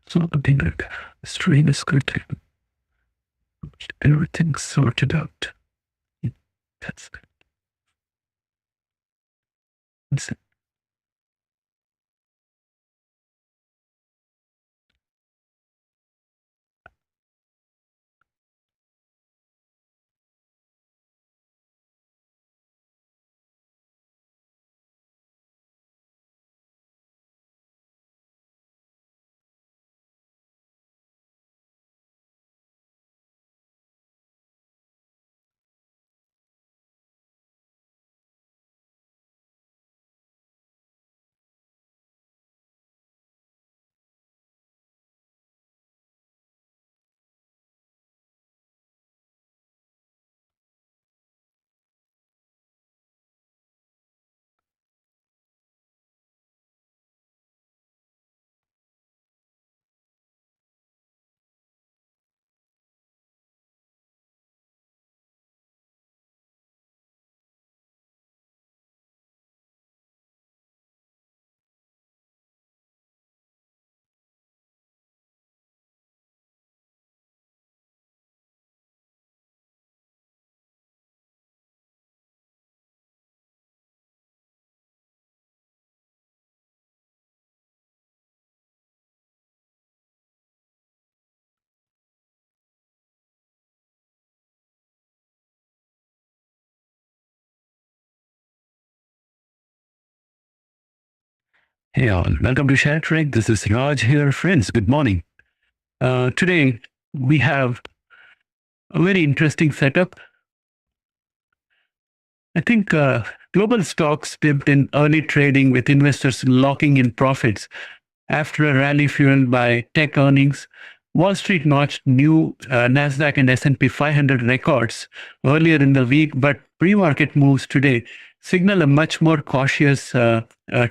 So I think like stream is good. Everything's sorted out. That's good. That's it. Hey all, welcome to ShareTreck. This is Raj here. Friends, good morning. Today we have a very interesting setup. I think global stocks dipped in early trading with investors locking in profits. After a rally fueled by tech earnings, Wall Street notched new Nasdaq and S&P 500 records earlier in the week, but pre-market moves today signal a much more cautious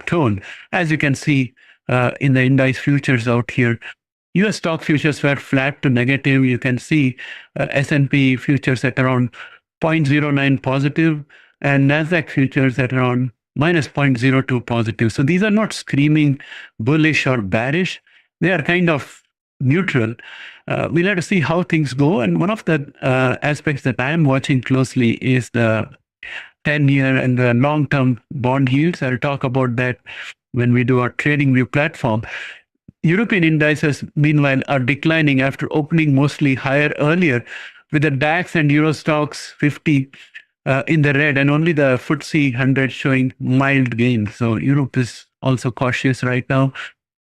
tone. As you can see in the index futures out here, US stock futures were flat to negative. You can see S&P futures at around 0.09 positive and Nasdaq futures at around minus 0.02 positive. So these are not screaming bullish or bearish. They are kind of neutral. We'll have to see how things go. And one of the aspects that I am watching closely is the 10-year and the long-term bond yields. I'll talk about that when we do our trading view platform. European indices, meanwhile, are declining after opening mostly higher earlier, with the DAX and Eurostoxx 50 in the red, and only the FTSE 100 showing mild gains. So Europe is also cautious right now.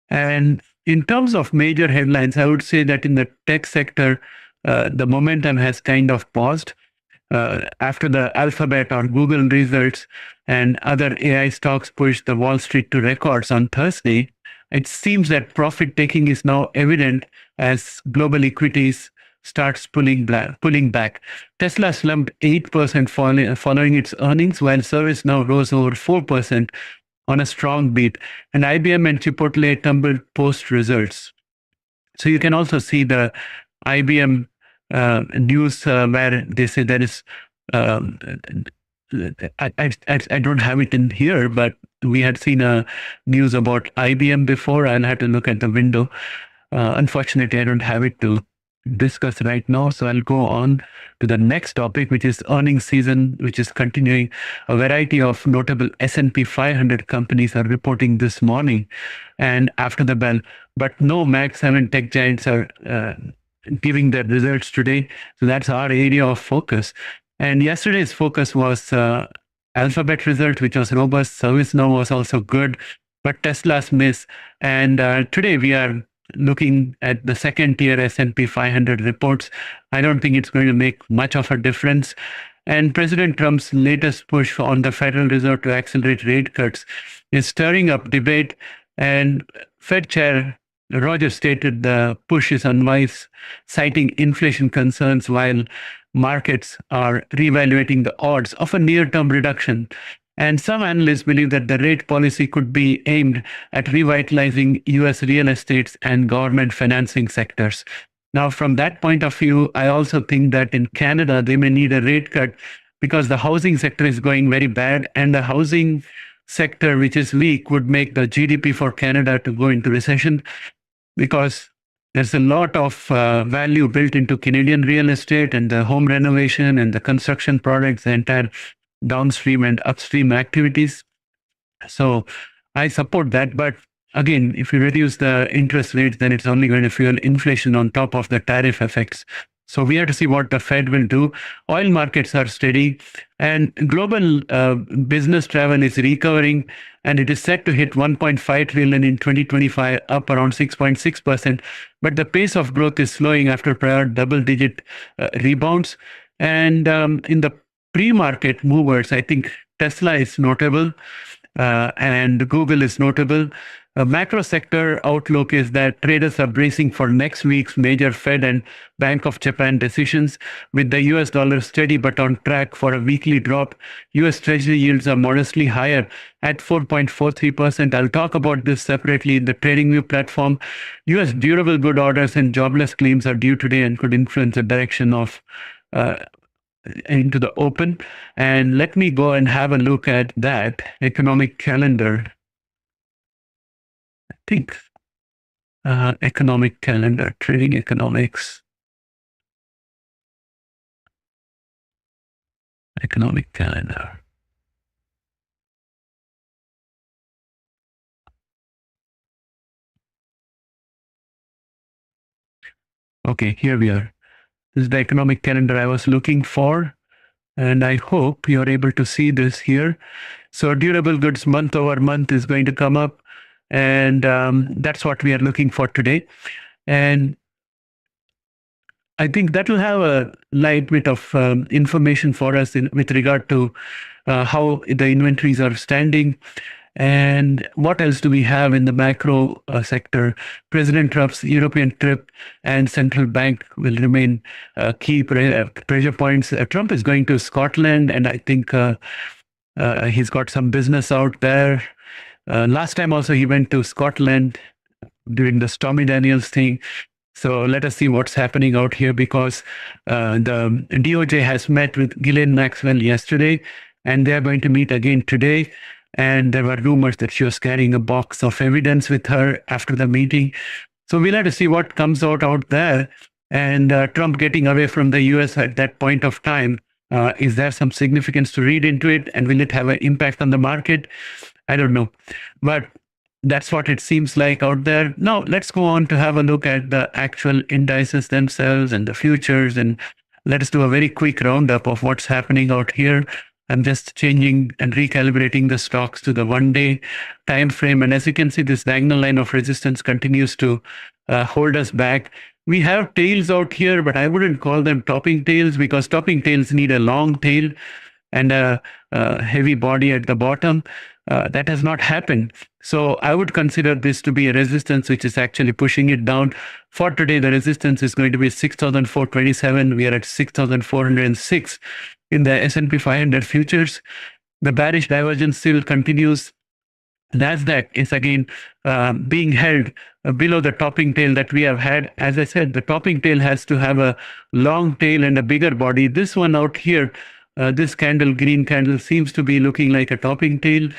And in terms of major headlines, I would say that in the tech sector, the momentum has kind of paused. After the Alphabet or Google results and other AI stocks pushed the Wall Street to records on Thursday, it seems that profit taking is now evident as global equities starts pulling back. Tesla slumped 8% following its earnings, while ServiceNow rose over 4% on a strong beat, and IBM and Chipotle tumbled post results. So you can also see the IBM news where they say there is, I don't have it in here, but we had seen a news about IBM before and had to look at the window. Unfortunately, I don't have it to discuss right now. So I'll go on to the next topic, which is earnings season, which is continuing. A variety of notable S&P 500 companies are reporting this morning and after the bell, but no Mag 7 tech giants are giving their results today. So that's our area of focus. And yesterday's focus was Alphabet result, which was robust. ServiceNow was also good, but Tesla's miss. And today we are looking at the second tier S&P 500 reports. I don't think it's going to make much of a difference. And President Trump's latest push on the Federal Reserve to accelerate rate cuts is stirring up debate. And Fed Chair Rogers stated the push is unwise, citing inflation concerns, while markets are reevaluating the odds of a near-term reduction. And some analysts believe that the rate policy could be aimed at revitalizing US real estate and government financing sectors. Now, from that point of view, I also think that in Canada, they may need a rate cut because the housing sector is going very bad, and the housing sector, which is weak, would make the GDP for Canada to go into recession, because There's a lot of value built into Canadian real estate and the home renovation and the construction products, the entire downstream and upstream activities. So I support that. But again, if you reduce the interest rates, then it's only going to fuel inflation on top of the tariff effects. So we have to see what the Fed will do. Oil markets are steady, and global business travel is recovering, and it is set to hit 1.5 trillion in 2025, up around 6.6%. But the pace of growth is slowing after prior double-digit rebounds. And in the pre-market movers, I think Tesla is notable. And Google is notable. A macro sector outlook is that traders are bracing for next week's major Fed and Bank of Japan decisions, with the US dollar steady but on track for a weekly drop. US Treasury yields are modestly higher at 4.43%. I'll talk about this separately in the TradingView platform. US durable good orders and jobless claims are due today and could influence the direction of into the open. And let me go and have a look at that economic calendar. I think economic calendar, trading economics, economic calendar. Okay, here we are. This is the economic calendar I was looking for, and I hope you're able to see this here. So durable goods month over month is going to come up, and that's what we are looking for today. And I think that will have a light bit of information for us with regard to how the inventories are standing. And what else do we have in the macro sector? President Trump's European trip and central bank will remain key pressure points. Trump is going to Scotland, and I think he's got some business out there. Last time also he went to Scotland during the Stormy Daniels thing. So let us see what's happening out here, because the DOJ has met with Ghislaine Maxwell yesterday, and they're going to meet again today. And there were rumors that she was carrying a box of evidence with her after the meeting. So we'll have to see what comes out there. And Trump getting away from the US at that point of time, is there some significance to read into it? And will it have an impact on the market? I don't know. But that's what it seems like out there. Now, let's go on to have a look at the actual indices themselves and the futures. And let us do a very quick roundup of what's happening out here. I'm just changing and recalibrating the stocks to the 1-day time frame. And as you can see, this diagonal line of resistance continues to hold us back. We have tails out here, but I wouldn't call them topping tails, because topping tails need a long tail and a heavy body at the bottom. That has not happened. So I would consider this to be a resistance which is actually pushing it down. For today, the resistance is going to be 6,427. We are at 6,406 in the S&P 500 futures. The bearish divergence still continues. NASDAQ is again being held below the topping tail that we have had. As I said, the topping tail has to have a long tail and a bigger body. This one out here, this candle, green candle, seems to be looking like a topping tail.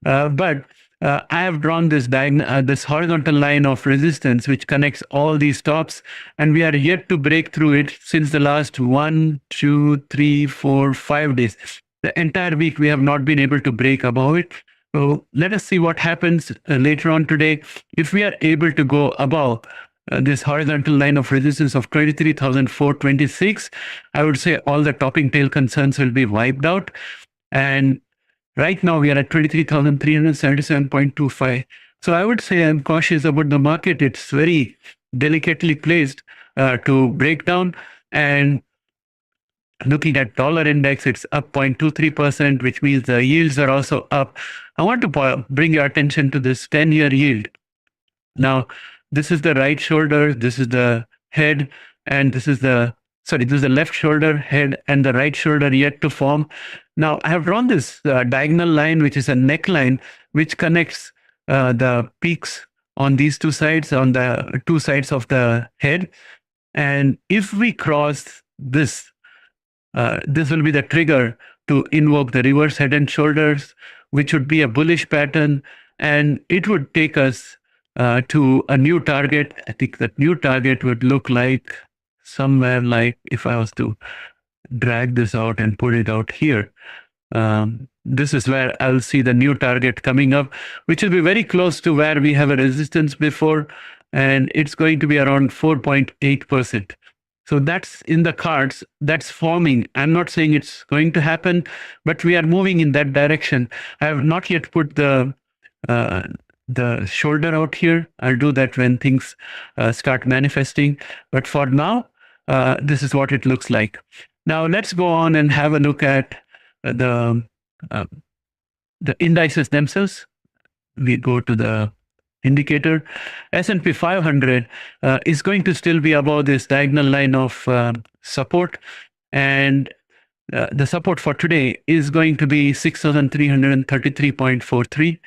But I have drawn this this horizontal line of resistance which connects all these tops, and we are yet to break through it since the last 1, 2, 3, 4, 5 days. The entire week we have not been able to break above it. So let us see what happens later on today. If we are able to go above this horizontal line of resistance of 23,426, I would say all the topping tail concerns will be wiped out. And right now we are at 23,377.25. So I would say I'm cautious about the market. It's very delicately placed to break down. And looking at dollar index, it's up 0.23%, which means the yields are also up. I want to bring your attention to this 10-year yield. Now, this is the right shoulder, this is the head, and this is the left shoulder, head, and the right shoulder yet to form. Now, I have drawn this diagonal line, which is a neckline, which connects the peaks on these two sides, on the two sides of the head. And if we cross this, this will be the trigger to invoke the reverse head and shoulders, which would be a bullish pattern, and it would take us to a new target. I think that new target would look like somewhere like, if I was to drag this out and put it out here, this is where I'll see the new target coming up, which will be very close to where we have a resistance before, and it's going to be around 4.8%. So that's in the cards, that's forming. I'm not saying it's going to happen, but we are moving in that direction. I have not yet put the shoulder out here. I'll do that when things start manifesting. But for now, this is what it looks like. Now let's go on and have a look at the indices themselves. We go to the indicator. S&P 500 is going to still be above this diagonal line of support, and the support for today is going to be 6,333.43,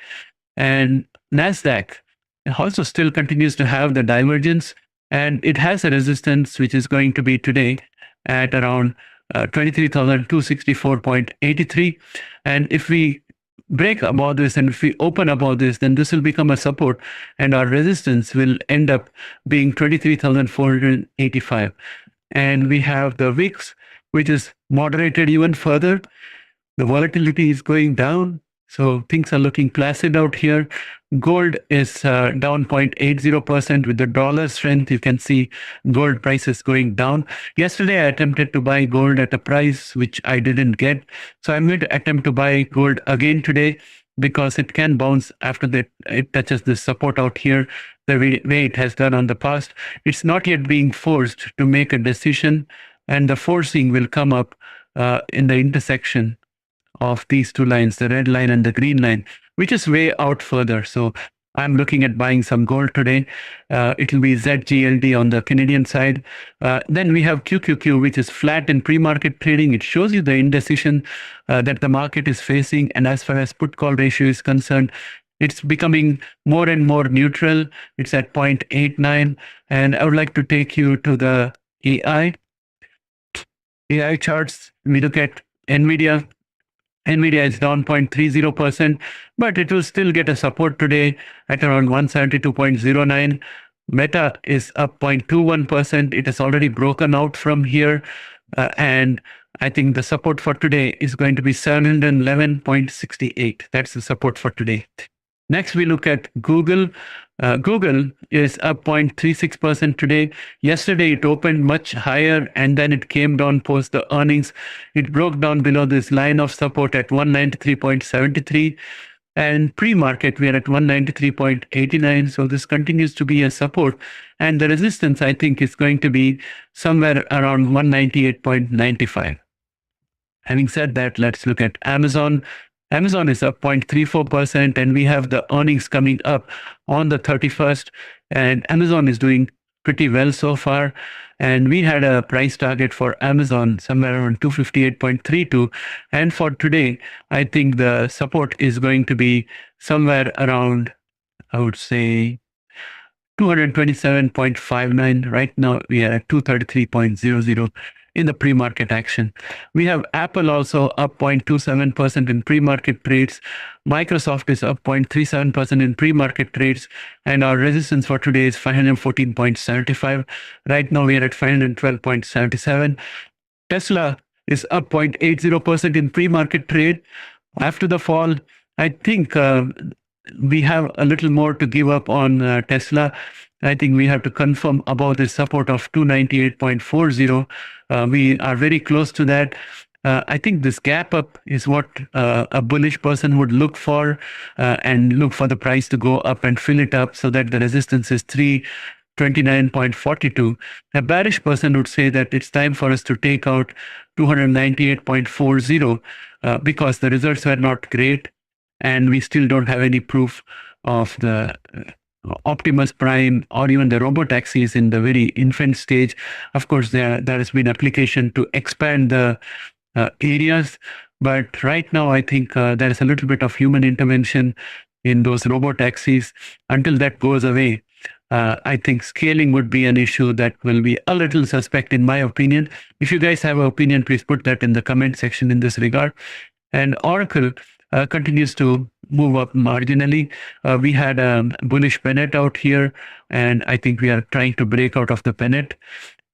and Nasdaq also still continues to have the divergence, and it has a resistance which is going to be today at around 23,264.83, and if we break above this and if we open above this, then this will become a support, and our resistance will end up being 23,485. And we have the VIX, which is moderated even further. The volatility is going down, so things are looking placid out here. Gold is down 0.80% with the dollar strength. You can see gold prices going down. Yesterday, I attempted to buy gold at a price which I didn't get. So I'm going to attempt to buy gold again today because it can bounce after that it touches the support out here the way it has done on the past. It's not yet being forced to make a decision, and the forcing will come up in the intersection of these two lines, the red line and the green line, which is way out further. So I'm looking at buying some gold today. It will be ZGLD on the Canadian side. Then we have QQQ, which is flat in pre-market trading. It shows you the indecision that the market is facing. And as far as put-call ratio is concerned, it's becoming more and more neutral. It's at 0.89. And I would like to take you to the AI charts. We look at NVDA. NVDA is down 0.30%, but it will still get a support today at around 172.09. Meta is up 0.21%. It has already broken out from here. And I think the support for today is going to be 711.68. That's the support for today. Next, we look at Google. Google is up 0.36% today. Yesterday, it opened much higher and then it came down post the earnings. It broke down below this line of support at 193.73. And pre-market, we are at 193.89. So this continues to be a support. And the resistance, I think, is going to be somewhere around 198.95. Having said that, let's look at Amazon. Amazon is up 0.34%, and we have the earnings coming up on the 31st, and Amazon is doing pretty well so far. And we had a price target for Amazon somewhere around 258.32. And for today, I think the support is going to be somewhere around, I would say, 227.59. Right now, we are at 233.00 in the pre-market action. We have Apple also up 0.27% in pre-market trades. Microsoft is up 0.37% in pre-market trades. And our resistance for today is 514.75. Right now, we are at 512.77. Tesla is up 0.80% in pre-market trade. After the fall, I think we have a little more to give up on Tesla. I think we have to confirm about the support of 298.40. We are very close to that. I think this gap up is what a bullish person would look for and look for the price to go up and fill it up so that the resistance is 329.42. A bearish person would say that it's time for us to take out 298.40 because the results were not great and we still don't have any proof of the Optimus Prime or even the robotaxis in the very infant stage. Of course, there has been application to expand the areas, but right now I think there is a little bit of human intervention in those robotaxis. Until that goes away, I think scaling would be an issue that will be a little suspect in my opinion. If you guys have an opinion, please put that in the comment section in this regard. And Oracle continues to move up marginally. We had a bullish pennant out here, and I think we are trying to break out of the pennant.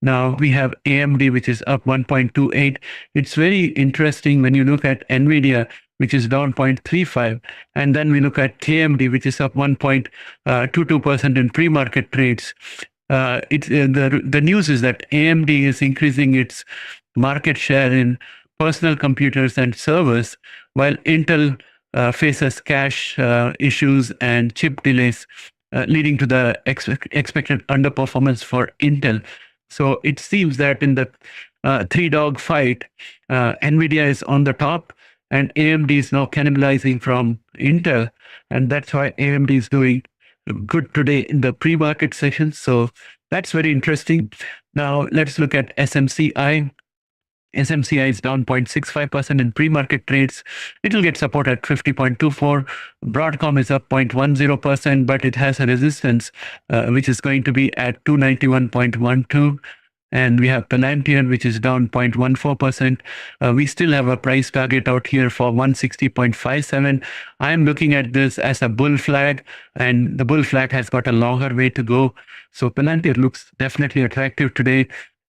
Now we have AMD, which is up 1.28. It's very interesting when you look at NVDA, which is down 0.35. And then we look at KMD, which is up 1.22% in pre-market trades. The news is that AMD is increasing its market share in personal computers and servers, while Intel faces cash issues and chip delays, leading to the expected underperformance for Intel. So it seems that in the three-dog fight, NVIDIA is on the top, and AMD is now cannibalizing from Intel, and that's why AMD is doing good today in the pre-market session. So that's very interesting. Now let's look at SMCI. SMCI is down 0.65% in pre-market trades. It will get support at 50.24. Broadcom is up 0.10%, but it has a resistance, which is going to be at 291.12. And we have Palantir, which is down 0.14%. We still have a price target out here for 160.57. I am looking at this as a bull flag, and the bull flag has got a longer way to go. So Palantir looks definitely attractive today.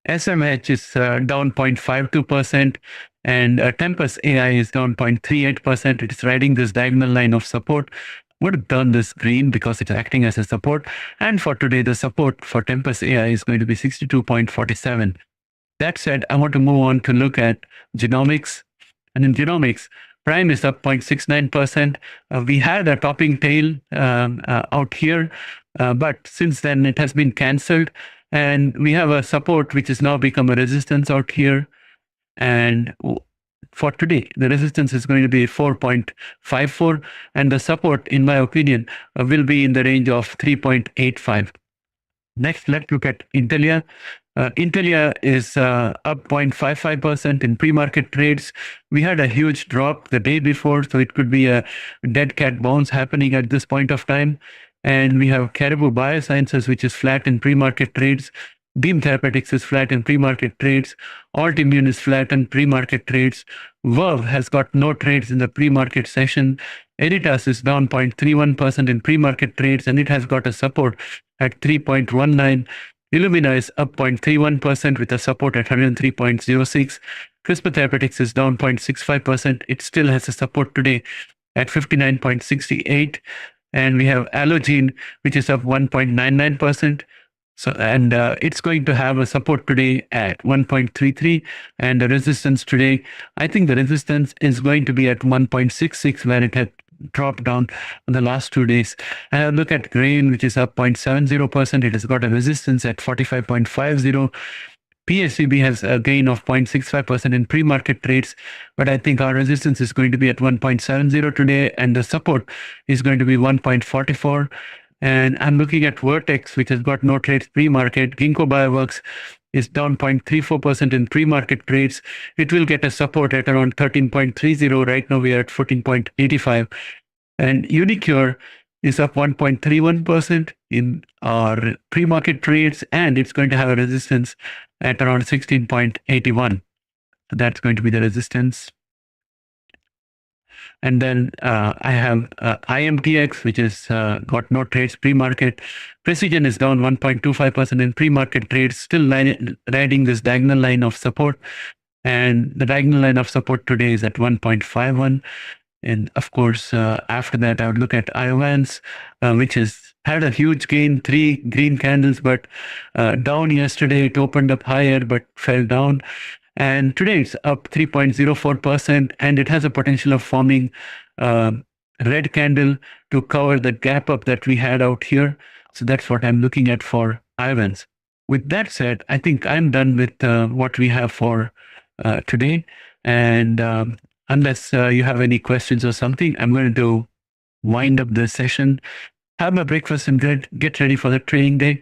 SMH is down 0.52%, and Tempus AI is down 0.38%. It's riding this diagonal line of support. Would have done this green because it's acting as a support. And for today, the support for Tempus AI is going to be 62.47. That said, I want to move on to look at Genomics. And in Genomics, Prime is up 0.69%. We had a topping tail out here, but since then it has been cancelled. And we have a support which has now become a resistance out here. And for today, the resistance is going to be 4.54. And the support, in my opinion, will be in the range of 3.85. Next, let's look at Intelia. Intelia is up 0.55% in pre-market trades. We had a huge drop the day before, so it could be a dead cat bounce happening at this point of time. And we have Caribou Biosciences, which is flat in pre-market trades. Beam Therapeutics is flat in pre-market trades. Altimmune is flat in pre-market trades. Verve has got no trades in the pre-market session. Editas is down 0.31% in pre-market trades, and it has got a support at 3.19. Illumina is up 0.31% with a support at 103.06. CRISPR Therapeutics is down 0.65%. It still has a support today at 59.68. And we have Allogene, which is up 1.99%. So, and it's going to have a support today at 1.33, and the resistance today, I think the resistance is going to be at 1.66, where it had dropped down in the last 2 days. And look at grain, which is up 0.70%. It has got a resistance at 45.50. PSCB has a gain of 0.65% in pre-market trades, but I think our resistance is going to be at 1.70 today, and the support is going to be 1.44. And I'm looking at Vertex, which has got no trades pre-market. Ginkgo Bioworks is down 0.34% in pre-market trades. It will get a support at around 13.30. Right now we are at 14.85. And Unicure is up 1.31% in our pre-market trades, and it's going to have a resistance at around 16.81. So that's going to be the resistance. And then I have IMTX, which is got no trades pre-market. Precision is down 1.25% in pre-market trades, still riding this diagonal line of support. And the diagonal line of support today is at 1.51. And of course, after that, I would look at Iovance, which has had a huge gain, 3 green candles, but down yesterday. It opened up higher, but fell down. And today it's up 3.04%, and it has a potential of forming red candle to cover the gap up that we had out here. So that's what I'm looking at for Iovance. With that said, I think I'm done with what we have for today. And unless you have any questions or something, I'm going to wind up the session, have my breakfast, and get ready for the trading day.